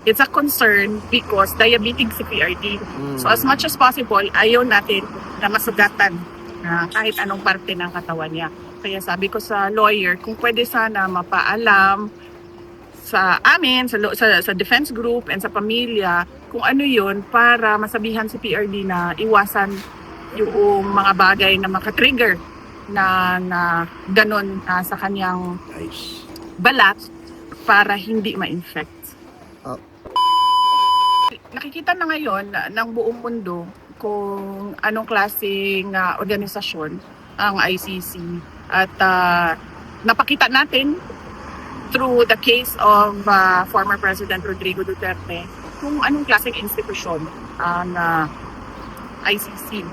it's a concern because diabetic si PRD. So as much as possible, ayaw natin na masugatan kahit anong parte ng katawan niya. Kaya sabi ko sa lawyer, kung pwede sana mapaalam sa amin, sa defense group and sa pamilya, kung ano yun para masabihan si PRD na iwasan yung mga bagay na makatrigger na ganon sa kanyang balat para hindi ma-infect. Nakikita na ngayon ng buong mundo kung anong klaseng organisasyon ang ICC at napakita natin through the case of former President Rodrigo Duterte kung anong klaseng institusyon ang ICC.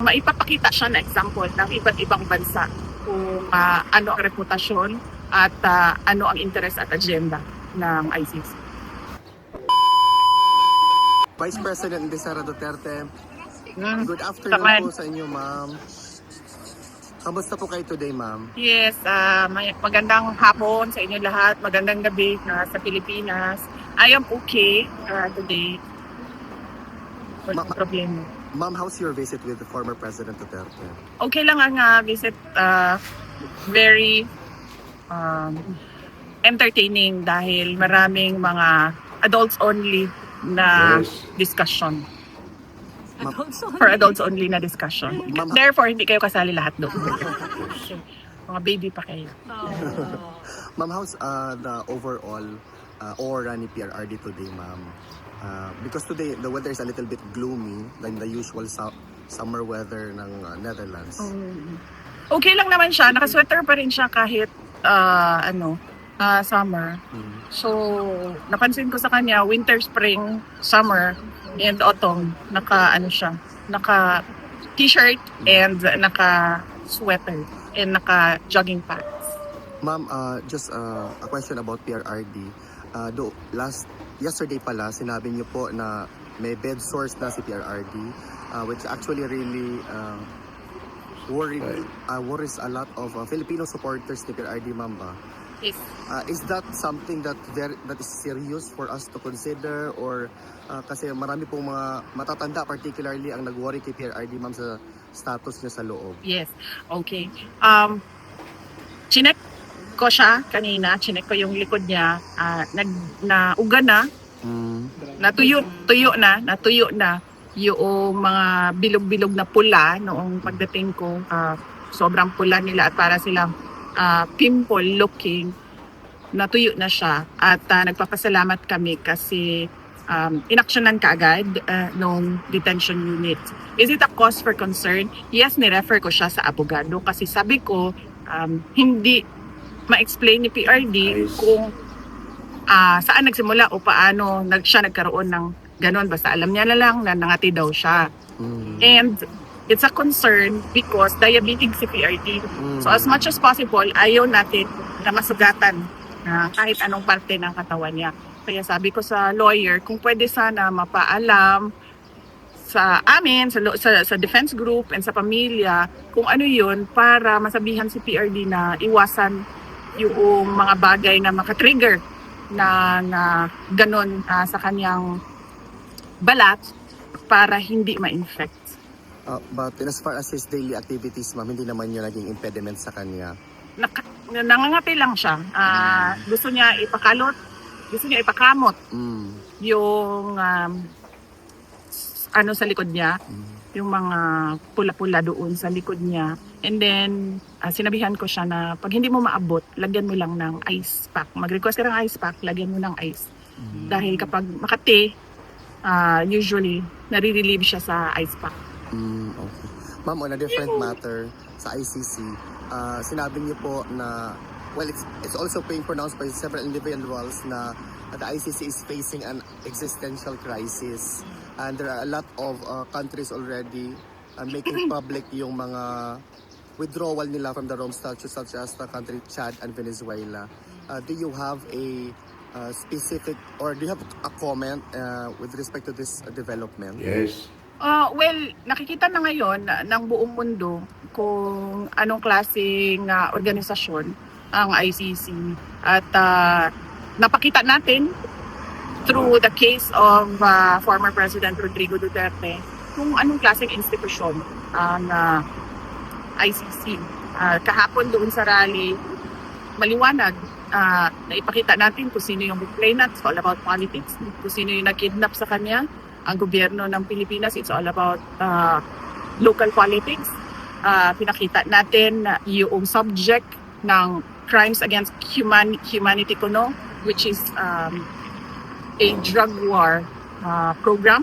Maipapakita siya na example ng iba't ibang bansa kung ano ang reputasyon at ano ang interest at agenda ng ICC. Vice President Sara Duterte, good afternoon po sa inyo, ma'am. Kamusta po kayo today, ma'am? Yes, magandang hapon sa inyo lahat. Magandang gabi sa Pilipinas. I am okay today. Walang problema. Ma'am, how's your visit with the former President Duterte? Okay lang ang visit. Very entertaining dahil maraming mga adults only na discussion. For adults only na discussion. Therefore, hindi kayo kasali lahat doon. Okay. Mga baby pa kayo. Ma'am, how's the overall aura ni PRRD today, ma'am? Because today, the weather is a little bit gloomy than the usual summer weather ng Netherlands. Okay lang naman siya. Nakasweater pa rin siya kahit summer. So, napansin ko sa kanya, winter, spring, summer, and autumn, naka t-shirt and naka-sweater and naka-jogging pants. Ma'am, just a question about PRRD. Yesterday pala, sinabi niyo po na may bed sores na si PRRD, which actually really worries a lot of Filipino supporters ni PRRD, ma'am ba? Yes. Is that something that is serious for us to consider, or kasi marami pong mga matatanda particularly ang nag-worry kay PRRD, ma'am, sa status niya sa loob? Yes. Okay. Chinek ko siya kanina, chinek ko yung likod niya, nauga na, natuyo na yung mga bilog-bilog na pula noong pagdating ko. Sobrang pula nila at para silang pimple looking, natuyo na siya at nagpapasalamat kami kasi inaksyonan kaagad nung detention unit. Is it a cause for concern? Yes, ni-refer ko siya sa abogado kasi sabi ko hindi ma-explain ni PRD kung saan nagsimula o paano siya nagkaroon ng ganon. Basta alam niya na lang na nangati daw siya. And it's a concern because diabetic si PRD. So as much as possible, ayaw natin na masugatan kahit anong parte ng katawan niya. Kaya sabi ko sa lawyer, kung pwede sana mapaalam sa amin, sa defense group and sa pamilya, kung ano yun para masabihan si PRD na iwasan yung mga bagay na makatrigger na ganon sa kanyang balat para hindi ma-infect. But as far as his daily activities, ma'am, hindi naman yun naging impediment sa kanya? Nangangapi lang siya. Gusto niya ipakamot yung sa likod niya, yung mga pula-pula doon sa likod niya. And then, sinabihan ko siya na pag hindi mo maabot, lagyan mo lang ng ice pack. Mag-request ka ng ice pack, lagyan mo ng ice. Dahil kapag makati, usually, nare-relieve siya sa ice pack. Okay. Ma'am, on a different matter, sa ICC, sinabi niyo po na, well, it's also being pronounced by several individuals na the ICC is facing an existential crisis. And there are a lot of countries already making public yung mga withdrawal nila from the Rome Statute, such as the country Chad and Venezuela. Do you have a specific, or do you have a comment with respect to this development? Yes. Well, nakikita na ngayon ng buong mundo kung anong klaseng organisasyon ang ICC at napakita natin through the case of former President Rodrigo Duterte kung anong klaseng institusyon ang ICC. Kahapon doon sa rally, maliwanag na ipakita natin kung sino yung complainant. It's all about politics. Kung sino yung nag-kidnap sa kanya, ang gobyerno ng Pilipinas, it's all about local politics. Pinakita natin na yung subject ng crimes against humanity kuno, which is a drug war program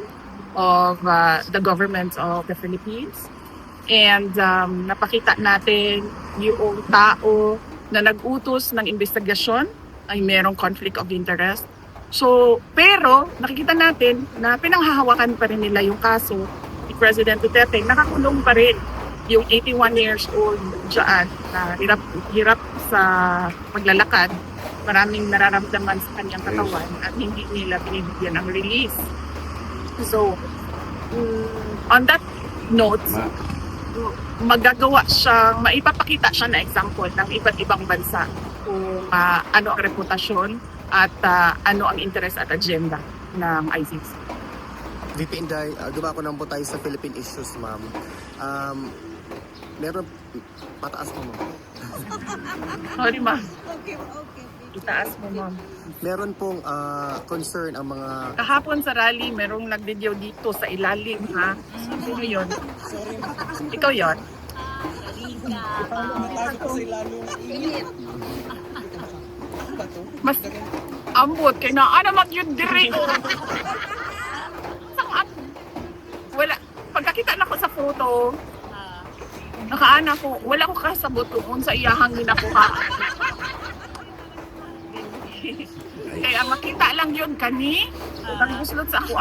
of the government of the Philippines. And napakita natin yung tao na nag-utos ng investigasyon ay merong conflict of interest. So, pero nakikita natin na pinanghahawakan pa rin nila yung kaso ni President Duterte. Nakakulong pa rin yung 81 years old dyan na hirap sa paglalakad. Maraming nararamdaman sa kanyang katawan at hindi nila binibigyan ng release. So, on that note, maipapakita siya na example ng iba't ibang bansa kung ano ang reputasyon at ano ang interest at agenda ng ICC. VP Inday, dumako na po tayo sa Philippine issues, ma'am. Meron, pataas mo, ma'am. Sorry, ma'am. Okay. Itaas mo, ma'am. Meron pong concern ang mga... Kahapon sa rally, merong nag-video dito sa ilalim, ha? Sino yun? Ikaw yun? Mas ambot kay na naman yun diri ko. Wala. Pagkakita na ko sa photo, nakaana ko, wala ko kasabot kung sa iyahang ginakuha. Kaya makita lang yun kani, ang guslot sa ako.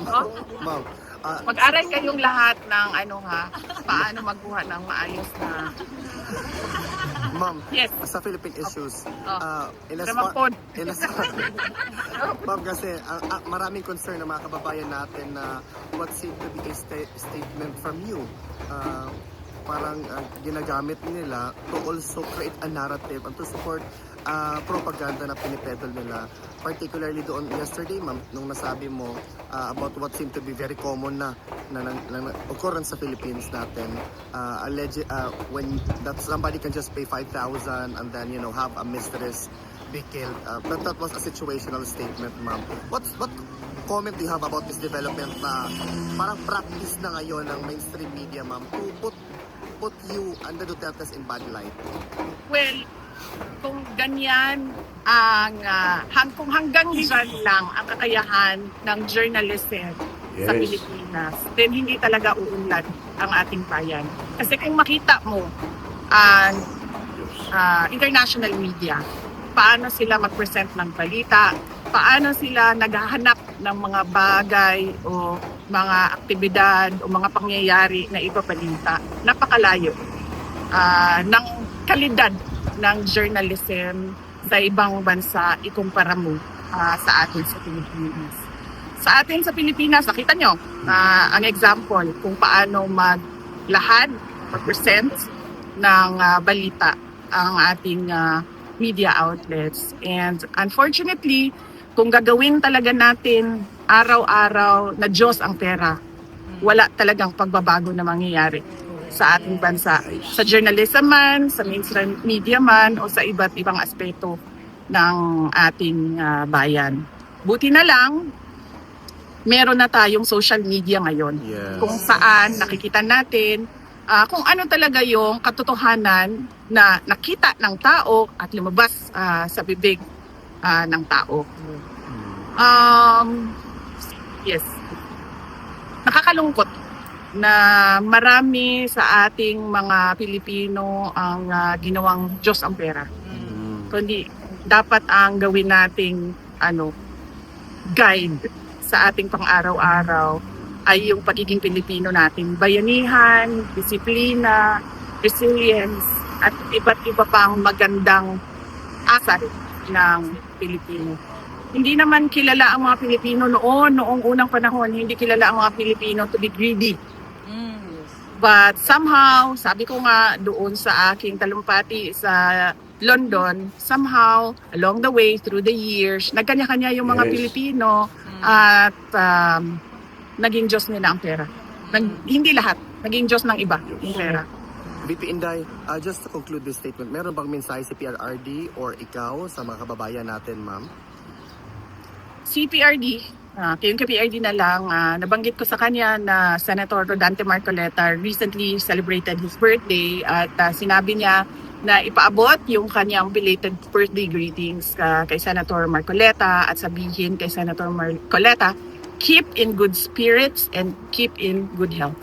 Oh? Ma'am, Mag-aral kayong lahat ng paano magbuhat ng maayos na. ma'am, Yes. sa Philippine issues, Ramampon. ma'am, kasi maraming concern ng mga kababayan natin na what seemed to be a statement from you. Parang ginagamit nila to also create a narrative and to support propaganda na pinipedal nila. Particularly doon yesterday, ma'am, nung nasabi mo about what seemed to be very common na occurrence sa Philippines natin. When that somebody can just pay 5,000 and then, have a mistress be killed. That was a situational statement, ma'am. What comment do you have about this development na parang practice na ngayon ng mainstream media, ma'am, to put you and the Dutertes in bad light? Well, kung ganyan kung hanggang dyan lang ang kakayahan ng journalism sa Pilipinas, then hindi talaga uunlad ang ating bayan. Kasi kung makita mo ang international media, paano sila mag-present ng balita, paano sila naghahanap ng mga bagay o mga aktibidad o mga pangyayari na ipabalita. Napakalayo ng kalidad ng journalism sa ibang bansa ikumpara mo sa atin sa Pilipinas. Sa atin sa Pilipinas, nakita nyo ang example kung paano maglahad, mag-present ng balita ang ating media outlets. And unfortunately, kung gagawin talaga natin araw-araw na Diyos ang pera, wala talagang pagbabago na mangyayari sa ating bansa. Sa journalism man, sa mainstream media man, o sa iba't ibang aspeto ng ating bayan. Buti na lang, meron na tayong social media ngayon. Yes. Kung saan nakikita natin kung ano talaga yung katotohanan na nakita ng tao at lumabas sa bibig ng tao. Yes. Nakakalungkot na marami sa ating mga Pilipino ang ginawang Diyos ang pera. Kundi dapat ang gawin nating guide sa ating pang-araw-araw ay yung pagiging Pilipino natin. Bayanihan, disiplina, resilience, at iba't iba pang magandang asal ng Pilipino. Hindi naman kilala ang mga Pilipino noong unang panahon, hindi kilala ang mga Pilipino to be greedy. But somehow, sabi ko nga doon sa aking talumpati sa London, somehow, along the way, through the years, nagkanya-kanya yung mga Pilipino at naging Diyos nila ang pera. Hindi lahat, naging Diyos ng iba yung pera. VP Inday, just to conclude this statement, meron bang mensahe si PRRD or ikaw sa mga kababayan natin, ma'am? CPRD, yung PRD na lang, nabanggit ko sa kanya na Senator Rodante Marcoleta recently celebrated his birthday at sinabi niya na ipaabot yung kanyang belated birthday greetings kay Senator Marcoleta at sabihin kay Senator Marcoleta, keep in good spirits and keep in good health.